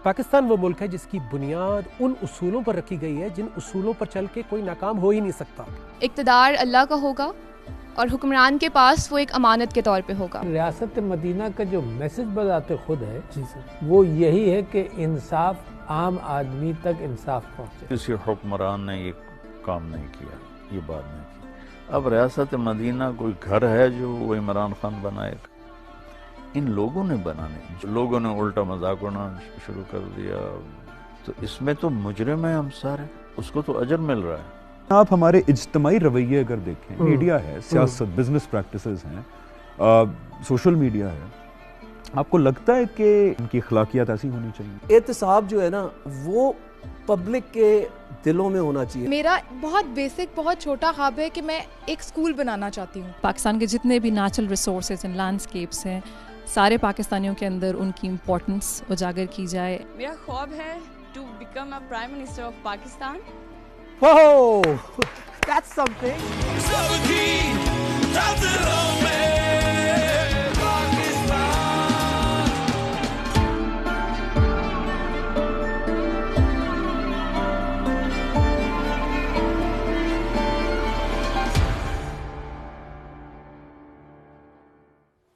پاکستان وہ ملک ہے جس کی بنیاد ان اصولوں پر رکھی گئی ہے جن اصولوں پر چل کے کوئی ناکام ہو ہی نہیں سکتا. اقتدار اللہ کا ہوگا اور حکمران کے پاس وہ ایک امانت کے طور پہ ہوگا. ریاست مدینہ کا جو میسج بذات خود ہے وہ یہی ہے کہ انصاف عام آدمی تک انصاف پہنچے. کسی حکمران نے یہ کام نہیں کیا، یہ بات نہیں کی. اب ریاست مدینہ کوئی گھر ہے جو وہ عمران خان بنائے گا؟ ان لوگوں نے بنانے، لوگوں نے الٹا مذاق اڑانا شروع کر دیا. تو اس میں تو مجرم ہے ہم سارے، اس کو تو اجر مل رہا ہے. آپ ہمارے اجتماعی رویے اگر دیکھیں، میڈیا ہے، سیاست، بزنس پریکٹسز ہیں، سوشل میڈیا ہے، آپ کو لگتا ہے کہ ان کی اخلاقیات ایسی ہونی چاہیے؟ احتساب جو ہے نا وہ پبلک کے دلوں میں ہونا چاہیے. میرا بہت بیسک بہت چھوٹا خواب ہے کہ میں ایک اسکول بنانا چاہتی ہوں. پاکستان کے جتنے بھی نیچرل ریسورسز اینڈ لینڈسکیپس ہیں، سارے پاکستانیوں کے اندر ان کی امپورٹنس اجاگر کی جائے. میرا خواب ہے to become a prime minister of Pakistan. Whoa! That's something.